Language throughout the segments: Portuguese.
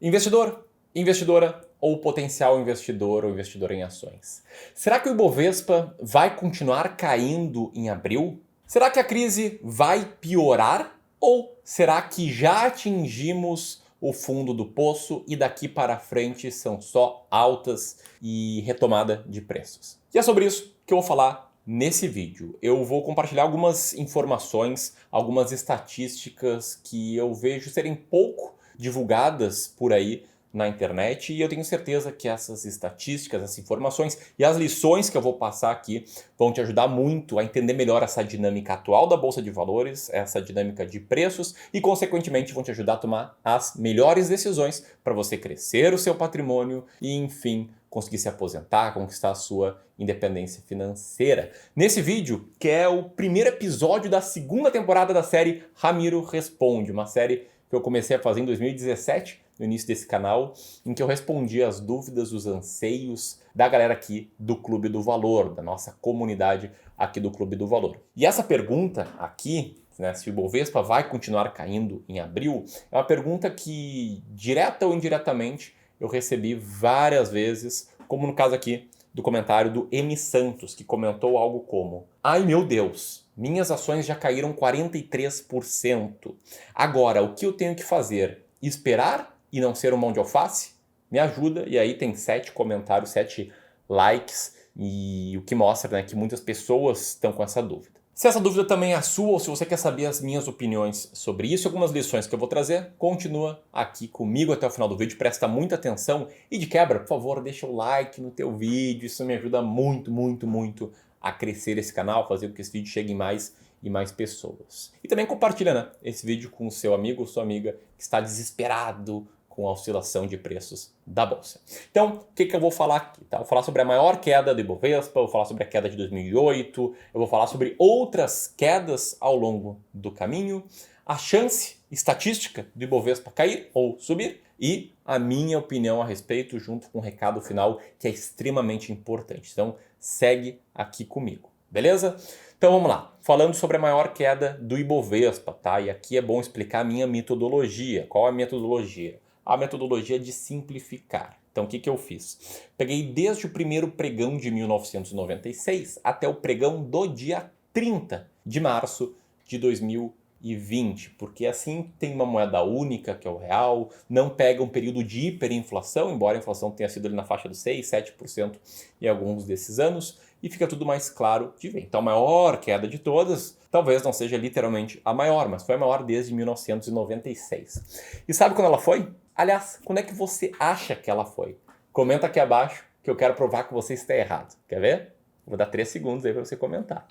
Investidor, investidora ou potencial investidor ou investidora em ações. Será que o Ibovespa vai continuar caindo em abril? Será que a crise vai piorar? Ou será que já atingimos o fundo do poço e daqui para frente são só altas e retomada de preços? E é sobre isso que eu vou falar nesse vídeo. Eu vou compartilhar algumas informações, algumas estatísticas que eu vejo serem pouco divulgadas por aí na internet, e eu tenho certeza que essas estatísticas, essas informações e as lições que eu vou passar aqui vão te ajudar muito a entender melhor essa dinâmica atual da Bolsa de Valores, essa dinâmica de preços e, consequentemente, vão te ajudar a tomar as melhores decisões para você crescer o seu patrimônio e, enfim, conseguir se aposentar, conquistar a sua independência financeira. Nesse vídeo, que é o primeiro episódio da segunda temporada da série Ramiro Responde, uma série que eu comecei a fazer em 2017, no início desse canal, em que eu respondi as dúvidas, os anseios da galera aqui do Clube do Valor, da nossa comunidade aqui do Clube do Valor. E essa pergunta aqui, né, se o Ibovespa vai continuar caindo em abril, é uma pergunta que, direta ou indiretamente, eu recebi várias vezes, como no caso aqui do comentário do M. Santos, que comentou algo como: "Ai meu Deus, minhas ações já caíram 43%. Agora, o que eu tenho que fazer? Esperar e não ser um mão de alface? Me ajuda." E aí tem 7 comentários, 7 likes, e o que mostra, né, que muitas pessoas estão com essa dúvida. Se essa dúvida também é a sua, ou se você quer saber as minhas opiniões sobre isso e algumas lições que eu vou trazer, continua aqui comigo até o final do vídeo, presta muita atenção e, de quebra, por favor, deixa o like no teu vídeo, isso me ajuda muito, muito, muito a crescer esse canal, fazer com que esse vídeo chegue em mais e mais pessoas. E também compartilha, né, esse vídeo com o seu amigo ou sua amiga que está desesperado com a oscilação de preços da Bolsa. Então, o que eu vou falar aqui? Tá? Eu vou falar sobre a maior queda do Ibovespa, eu vou falar sobre a queda de 2008, eu vou falar sobre outras quedas ao longo do caminho, a chance estatística do Ibovespa cair ou subir e a minha opinião a respeito, junto com um recado final que é extremamente importante. Então, segue aqui comigo, beleza? Então vamos lá, falando sobre a maior queda do Ibovespa, tá? E aqui é bom explicar a minha metodologia. Qual é a metodologia? A metodologia de simplificar. Então o que eu fiz? Peguei desde o primeiro pregão de 1996 até o pregão do dia 30 de março de 2020, porque assim tem uma moeda única, que é o real, não pega um período de hiperinflação, embora a inflação tenha sido ali na faixa dos 6, 7% em alguns desses anos, e fica tudo mais claro de ver. Então a maior queda de todas, talvez não seja literalmente a maior, mas foi a maior desde 1996. E sabe quando ela foi? Aliás, quando é que você acha que ela foi? Comenta aqui abaixo que eu quero provar que você está errado. Quer ver? Vou dar 3 segundos aí para você comentar.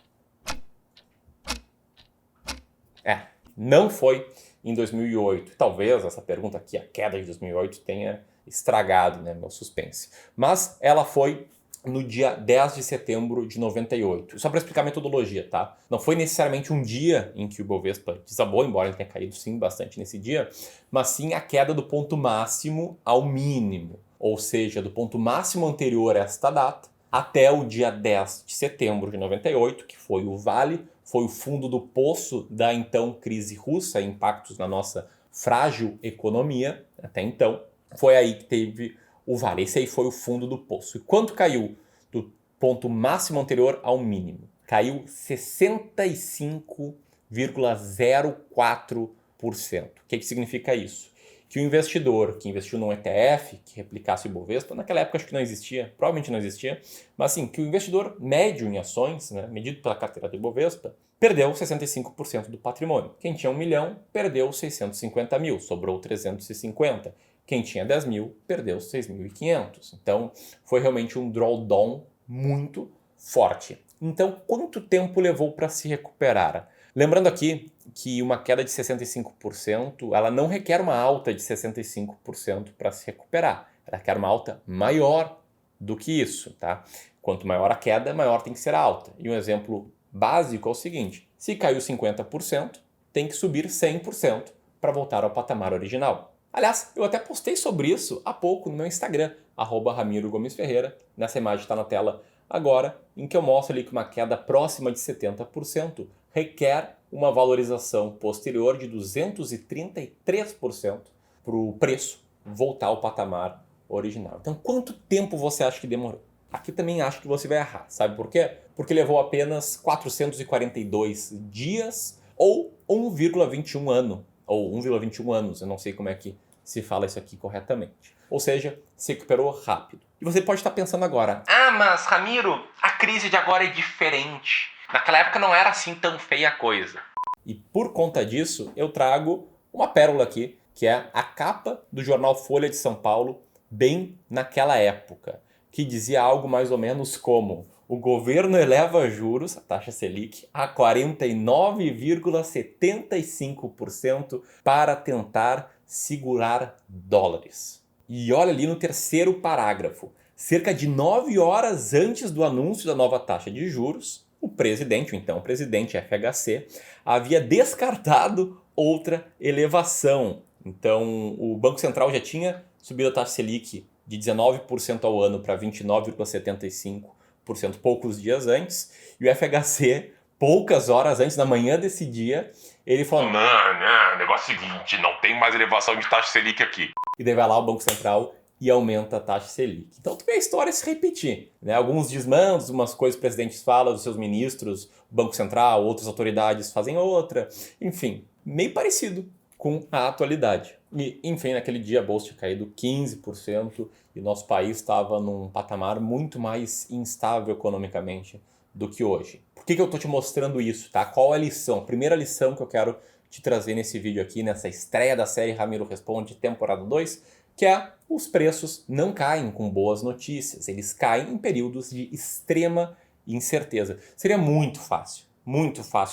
Não foi em 2008. Talvez essa pergunta aqui, a queda de 2008, tenha estragado, né, meu suspense. Mas ela foi no dia 10 de setembro de 98. Só para explicar a metodologia, tá? Não foi necessariamente um dia em que o Ibovespa desabou, embora ele tenha caído sim bastante nesse dia, mas sim a queda do ponto máximo ao mínimo. Ou seja, do ponto máximo anterior a esta data até o dia 10 de setembro de 98, que foi o vale, foi o fundo do poço da então crise russa, impactos na nossa frágil economia até então. Foi aí que teve o vale. Esse aí foi o fundo do poço. E quanto caiu do ponto máximo anterior ao mínimo? Caiu 65,04%. O que significa isso? Que o investidor que investiu num ETF, que replicasse o Ibovespa, naquela época acho que não existia, provavelmente não existia, mas assim, que o investidor médio em ações, né, medido pela carteira do Ibovespa, perdeu 65% do patrimônio. Quem tinha 1 milhão perdeu 650 mil, sobrou 350. Quem tinha 10 mil perdeu 6.500. Então foi realmente um drawdown muito forte. Então quanto tempo levou para se recuperar? Lembrando aqui que uma queda de 65%, ela não requer uma alta de 65% para se recuperar. Ela requer uma alta maior do que isso, tá? Quanto maior a queda, maior tem que ser a alta. E um exemplo básico é o seguinte: se caiu 50%, tem que subir 100% para voltar ao patamar original. Aliás, eu até postei sobre isso há pouco no meu Instagram, @RamiroGomesFerreira. Nessa imagem está na tela agora, em que eu mostro ali que uma queda próxima de 70% requer uma valorização posterior de 233% para o preço voltar ao patamar original. Então, quanto tempo você acha que demorou? Aqui também acho que você vai errar. Sabe por quê? Porque levou apenas 442 dias ou 1,21 ano. Ou 1,21 anos, eu não sei como é que se fala isso aqui corretamente. Ou seja, se recuperou rápido. E você pode estar pensando agora, mas Ramiro, a crise de agora é diferente. Naquela época não era assim tão feia a coisa. E por conta disso, eu trago uma pérola aqui, que é a capa do jornal Folha de São Paulo, bem naquela época, que dizia algo mais ou menos como: o governo eleva juros, a taxa Selic, a 49,75% para tentar segurar dólares. E olha ali no terceiro parágrafo, cerca de 9 horas antes do anúncio da nova taxa de juros, o presidente, o então presidente FHC, havia descartado outra elevação. Então, o Banco Central já tinha subido a taxa Selic de 19% ao ano para 29,75% poucos dias antes, e o FHC, poucas horas antes, na manhã desse dia, ele falou: não, negócio é o seguinte, não tem mais elevação de taxa Selic aqui. E daí vai lá o Banco Central e aumenta a taxa Selic. Então tu vê a história se repetir, né? Alguns desmandos, umas coisas que o presidente fala dos seus ministros, o Banco Central, outras autoridades fazem outra. Enfim, meio parecido com a atualidade. E, enfim, naquele dia a bolsa tinha caído 15% e nosso país estava num patamar muito mais instável economicamente do que hoje. Por que eu estou te mostrando isso, tá? Qual a lição? A primeira lição que eu quero te trazer nesse vídeo aqui, nessa estreia da série Ramiro Responde, temporada 2, que é: os preços não caem com boas notícias, eles caem em períodos de extrema incerteza. Seria muito fácil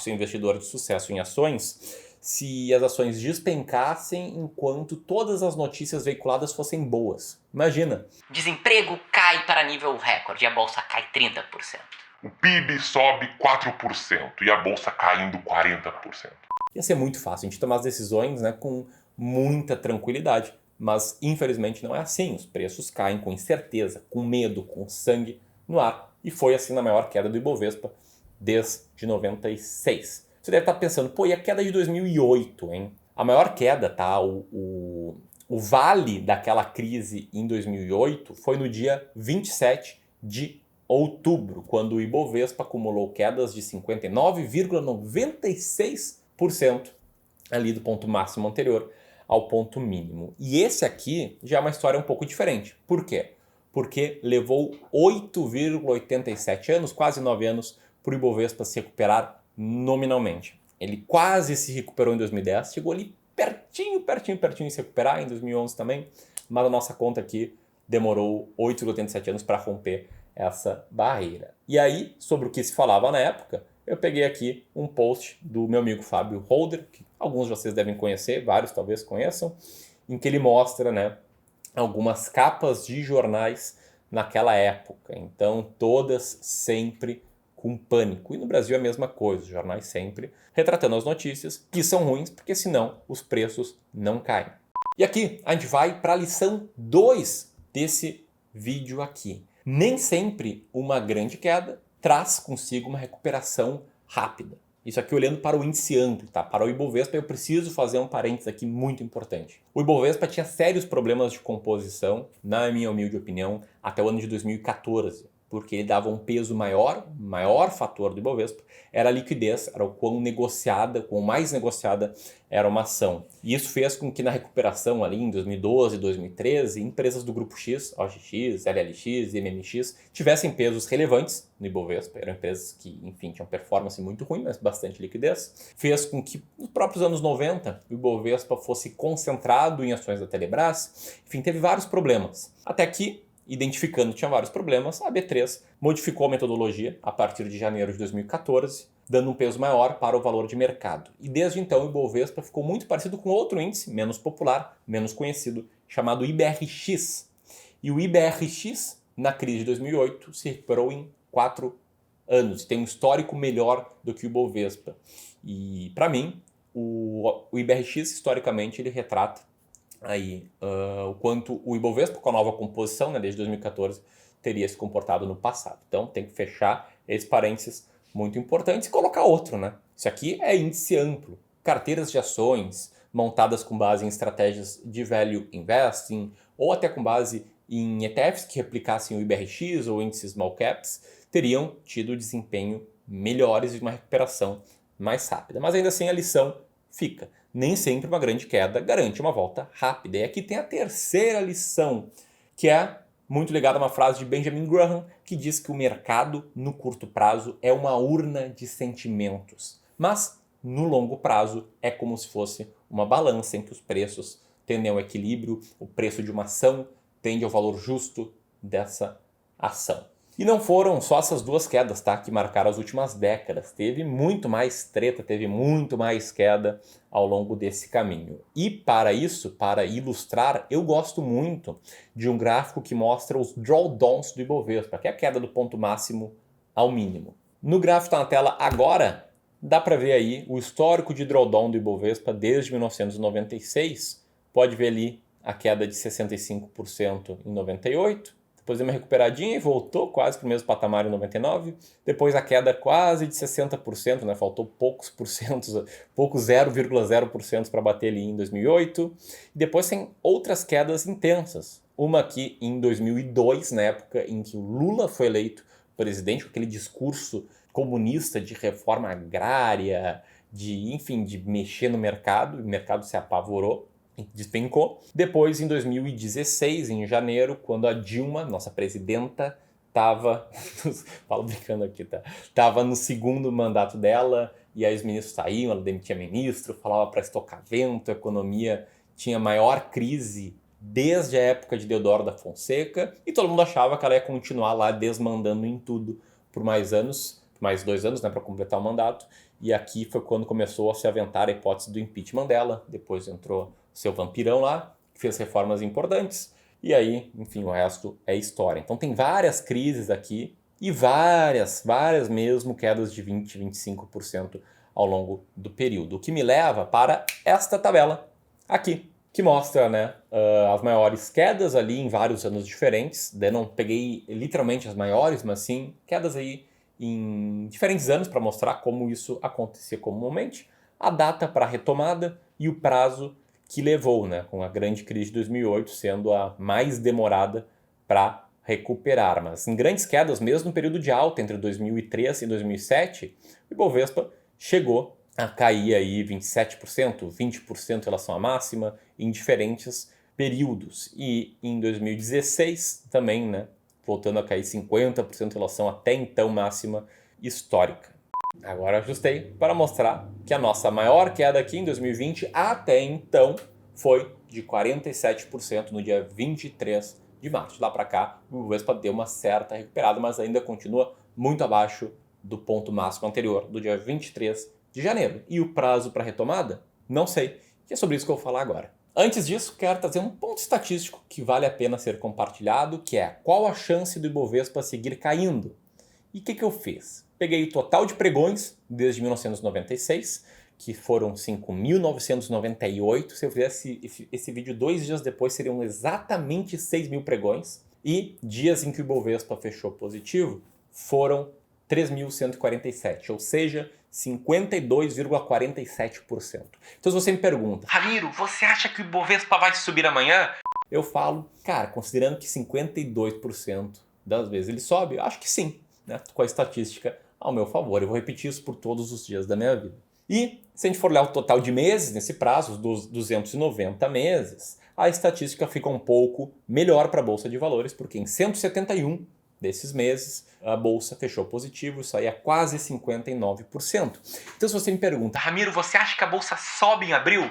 ser investidor de sucesso em ações se as ações despencassem enquanto todas as notícias veiculadas fossem boas. Imagina. Desemprego cai para nível recorde e a bolsa cai 30%. O PIB sobe 4% e a bolsa caindo 40%. Ia ser muito fácil a gente tomar as decisões, né, com muita tranquilidade. Mas, infelizmente, não é assim. Os preços caem com incerteza, com medo, com sangue no ar. E foi assim na maior queda do Ibovespa desde 96. Você deve estar pensando, pô, e a queda de 2008, hein? A maior queda, tá? O vale daquela crise em 2008 foi no dia 27 de outubro, quando o Ibovespa acumulou quedas de 59,96% ali do ponto máximo anterior ao ponto mínimo. E esse aqui já é uma história um pouco diferente. Por quê? Porque levou 8,87 anos, quase 9 anos, para o Ibovespa se recuperar nominalmente. Ele quase se recuperou em 2010, chegou ali pertinho de se recuperar, em 2011 também, mas a nossa conta aqui demorou 8,87 anos para romper essa barreira. E aí, sobre o que se falava na época, eu peguei aqui um post do meu amigo Fábio Holder, que alguns de vocês devem conhecer, vários talvez conheçam, em que ele mostra, né, algumas capas de jornais naquela época. Então, todas sempre com pânico. E no Brasil é a mesma coisa, os jornais sempre retratando as notícias que são ruins, porque senão os preços não caem. E aqui a gente vai para a lição 2 desse vídeo aqui. Nem sempre uma grande queda traz consigo uma recuperação rápida. Isso aqui olhando para o índice amplo, tá? Para o Ibovespa eu preciso fazer um parênteses aqui muito importante. O Ibovespa tinha sérios problemas de composição, na minha humilde opinião, até o ano de 2014. Porque ele dava um peso maior, o maior fator do Ibovespa era a liquidez, era o quão mais negociada era uma ação. E isso fez com que na recuperação ali em 2012, 2013, empresas do grupo X, OXX, LLX e MMX, tivessem pesos relevantes no Ibovespa. Eram empresas que, enfim, tinham performance muito ruim, mas bastante liquidez. Fez com que nos próprios anos 90 o Ibovespa fosse concentrado em ações da Telebrás. Enfim, teve vários problemas. Até que, identificando que tinha vários problemas, a B3 modificou a metodologia a partir de janeiro de 2014, dando um peso maior para o valor de mercado. E desde então o Ibovespa ficou muito parecido com outro índice, menos popular, menos conhecido, chamado IBRX. E o IBRX, na crise de 2008, se recuperou em 4 anos. Tem um histórico melhor do que o Ibovespa. E, para mim, o IBRX, historicamente, ele retrata aí o quanto o Ibovespa, com a nova composição, né, desde 2014, teria se comportado no passado. Então tem que fechar esses parênteses muito importantes e colocar outro, né? Isso aqui é índice amplo, carteiras de ações, montadas com base em estratégias de value investing ou até com base em ETFs que replicassem o IBRX ou índices small caps, teriam tido desempenho melhores e uma recuperação mais rápida. Mas ainda assim a lição fica. Nem sempre uma grande queda garante uma volta rápida. E aqui tem a terceira lição, que é muito ligada a uma frase de Benjamin Graham, que diz que o mercado, no curto prazo, é uma urna de sentimentos. Mas, no longo prazo, é como se fosse uma balança em que os preços tendem ao equilíbrio, o preço de uma ação tende ao valor justo dessa ação. E não foram só essas duas quedas, tá, que marcaram as últimas décadas. Teve muito mais treta, teve muito mais queda ao longo desse caminho. E para isso, para ilustrar, eu gosto muito de um gráfico que mostra os drawdowns do Ibovespa, que é a queda do ponto máximo ao mínimo. No gráfico que está na tela agora, dá para ver aí o histórico de drawdown do Ibovespa desde 1996. Pode ver ali a queda de 65% em 98. Depois deu uma recuperadinha e voltou quase para o mesmo patamar em 99. Depois a queda quase de 60%, né? Faltou poucos 0,0% para bater ali em 2008. E depois tem outras quedas intensas. Uma aqui em 2002, na época em que o Lula foi eleito presidente, com aquele discurso comunista de reforma agrária, de mexer no mercado, e o mercado se apavorou. Despencou. Depois, em 2016, em janeiro, quando a Dilma, nossa presidenta, estava, falo brincando aqui, tá? Estava no segundo mandato dela, e aí os ministros saíam, ela demitia ministro, falava para estocar vento, a economia tinha maior crise desde a época de Deodoro da Fonseca, e todo mundo achava que ela ia continuar lá desmandando em tudo por mais anos, por mais 2 anos, né, para completar o mandato, e aqui foi quando começou a se aventar a hipótese do impeachment dela, depois entrou seu vampirão lá, que fez reformas importantes, e aí, enfim, o resto é história. Então tem várias crises aqui e várias mesmo quedas de 20%, 25% ao longo do período. O que me leva para esta tabela aqui, que mostra, né, as maiores quedas ali em vários anos diferentes. Eu não peguei literalmente as maiores, mas sim quedas aí em diferentes anos para mostrar como isso acontecia comumente, a data para a retomada e o prazo que levou, né, com a grande crise de 2008 sendo a mais demorada para recuperar. Mas em grandes quedas, mesmo no período de alta entre 2003 e 2007, o Ibovespa chegou a cair aí 27%, 20% em relação à máxima em diferentes períodos. E em 2016 também, né, voltando a cair 50% em relação até então máxima histórica. Agora ajustei para mostrar que a nossa maior queda aqui em 2020 até então foi de 47% no dia 23 de março. Lá para cá, o Ibovespa deu uma certa recuperada, mas ainda continua muito abaixo do ponto máximo anterior, do dia 23 de janeiro. E o prazo para retomada? Não sei. E é sobre isso que eu vou falar agora. Antes disso, quero trazer um ponto estatístico que vale a pena ser compartilhado, que é qual a chance do Ibovespa seguir caindo. E o que eu fiz? Peguei o total de pregões desde 1996, que foram 5.998. Se eu fizesse esse vídeo 2 dias depois, seriam exatamente 6.000 pregões. E dias em que o Ibovespa fechou positivo foram 3.147, ou seja, 52,47%. Então se você me pergunta, Ramiro, você acha que o Ibovespa vai subir amanhã? eu falo, cara, considerando que 52% das vezes ele sobe, eu acho que sim, né? Com a estatística ao meu favor. Eu vou repetir isso por todos os dias da minha vida. E se a gente for olhar o total de meses nesse prazo, dos 290 meses, a estatística fica um pouco melhor para a Bolsa de Valores, porque em 171 desses meses a Bolsa fechou positivo, isso aí é quase 59%. Então se você me pergunta, Ramiro, você acha que a Bolsa sobe em abril?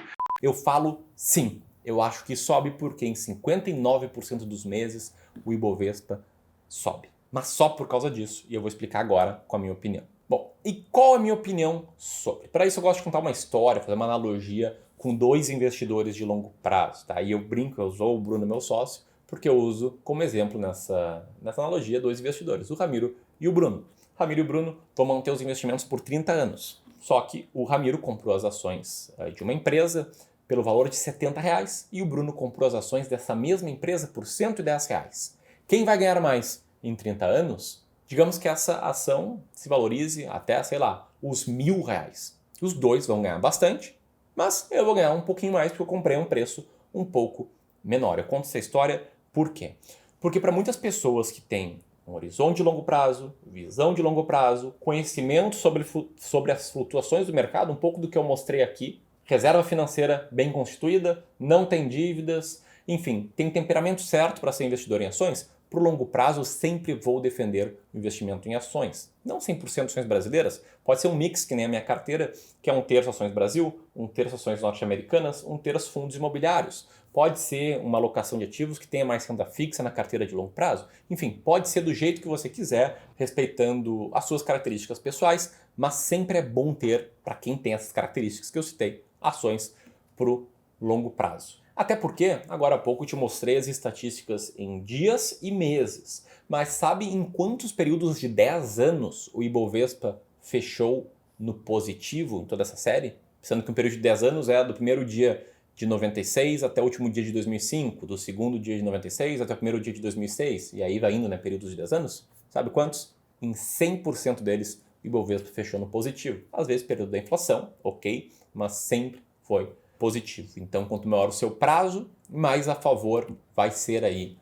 eu falo sim. Eu acho que sobe porque em 59% dos meses o Ibovespa sobe. Mas só por causa disso, e eu vou explicar agora com a minha opinião. Bom, e qual é a minha opinião sobre? Para isso eu gosto de contar uma história, fazer uma analogia com 2 investidores de longo prazo, tá? E eu brinco, eu sou o Bruno, meu sócio, porque eu uso como exemplo nessa analogia 2 investidores, o Ramiro e o Bruno. Ramiro e o Bruno vão manter os investimentos por 30 anos. Só que o Ramiro comprou as ações de uma empresa pelo valor de R$70 e o Bruno comprou as ações dessa mesma empresa por R$110. Quem vai ganhar mais em 30 anos? Digamos que essa ação se valorize até, sei lá, os R$1.000. Os dois vão ganhar bastante, mas eu vou ganhar um pouquinho mais porque eu comprei a um preço um pouco menor. Eu conto essa história por quê? Porque para muitas pessoas que têm um horizonte de longo prazo, visão de longo prazo, conhecimento sobre as flutuações do mercado, um pouco do que eu mostrei aqui, reserva financeira bem constituída, não tem dívidas, enfim, tem um temperamento certo para ser investidor em ações, para o longo prazo eu sempre vou defender o investimento em ações. Não 100% ações brasileiras, pode ser um mix que nem a minha carteira, que é um terço ações Brasil, um terço ações norte-americanas, um terço fundos imobiliários. Pode ser uma alocação de ativos que tenha mais renda fixa na carteira de longo prazo. Enfim, pode ser do jeito que você quiser, respeitando as suas características pessoais, mas sempre é bom ter, para quem tem essas características que eu citei, ações para o longo prazo. Até porque, agora há pouco, eu te mostrei as estatísticas em dias e meses. Mas sabe em quantos períodos de 10 anos o Ibovespa fechou no positivo em toda essa série? Sendo que um período de 10 anos é do primeiro dia de 96 até o último dia de 2005, do segundo dia de 96 até o primeiro dia de 2006, e aí vai indo, né, períodos de 10 anos. Sabe quantos? Em 100% deles, o Ibovespa fechou no positivo. Às vezes, período da inflação, ok, mas sempre foi positivo. Então, quanto maior o seu prazo, mais a favor vai ser aí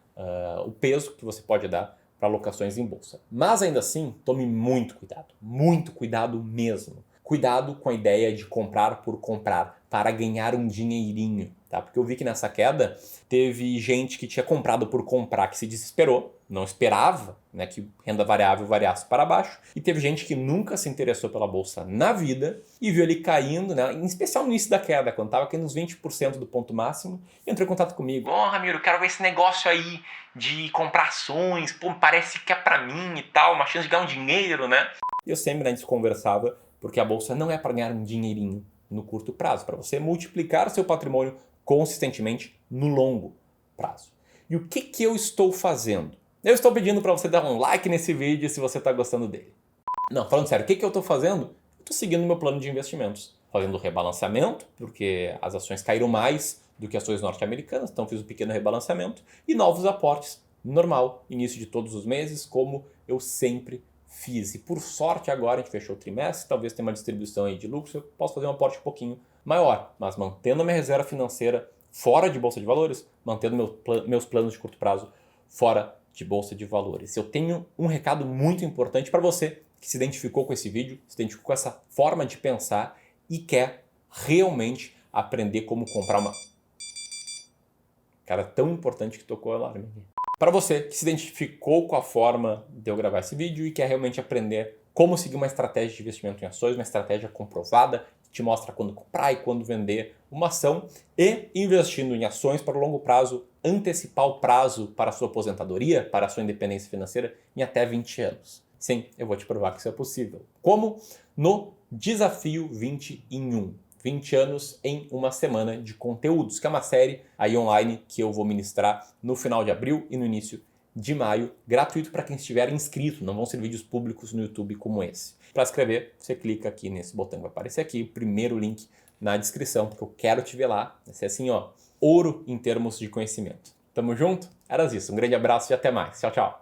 o peso que você pode dar para alocações em bolsa. Mas ainda assim, tome muito cuidado mesmo. Cuidado com a ideia de comprar por comprar, para ganhar um dinheirinho, tá? Porque eu vi que nessa queda teve gente que tinha comprado por comprar, que se desesperou, não esperava, né, que renda variável variasse para baixo, e teve gente que nunca se interessou pela bolsa na vida e viu ele caindo, né, em especial no início da queda, quando estava caindo uns 20% do ponto máximo, e entrou em contato comigo. Ô, Ramiro, quero ver esse negócio aí de comprar ações. Pô, parece que é pra mim e tal, uma chance de ganhar um dinheiro, né? E eu sempre, né, a gente conversava, porque a bolsa não é para ganhar um dinheirinho no curto prazo, para você multiplicar seu patrimônio consistentemente no longo prazo. E o que eu estou fazendo? Eu estou pedindo para você dar um like nesse vídeo se você está gostando dele. Não, falando sério, o que eu estou fazendo? Eu estou seguindo meu plano de investimentos, fazendo rebalanceamento, porque as ações caíram mais do que ações norte-americanas, então fiz um pequeno rebalanceamento, e novos aportes, normal, início de todos os meses, como eu sempre fiz. E por sorte agora a gente fechou o trimestre, talvez tenha uma distribuição aí de lucros, eu posso fazer um aporte um pouquinho maior, mas mantendo a minha reserva financeira fora de bolsa de valores, mantendo meus planos de curto prazo fora de bolsa de valores. Eu tenho um recado muito importante para você que se identificou com esse vídeo, se identificou com essa forma de pensar e quer realmente aprender como comprar uma... Cara, tão importante que tocou o alarme aqui. Para você que se identificou com a forma de eu gravar esse vídeo e quer realmente aprender como seguir uma estratégia de investimento em ações, uma estratégia comprovada, que te mostra quando comprar e quando vender uma ação, e investindo em ações para o longo prazo, antecipar o prazo para a sua aposentadoria, para a sua independência financeira em até 20 anos. Sim, eu vou te provar que isso é possível. Como? No Desafio 20 em 1. 20 anos em uma semana de conteúdos, que é uma série aí online que eu vou ministrar no final de abril e no início de maio, gratuito para quem estiver inscrito, não vão ser vídeos públicos no YouTube como esse. Para inscrever, você clica aqui nesse botão que vai aparecer aqui, o primeiro link na descrição, porque eu quero te ver lá. Vai ser assim, ó, ouro em termos de conhecimento. Tamo junto? Era isso, um grande abraço e até mais. Tchau, tchau.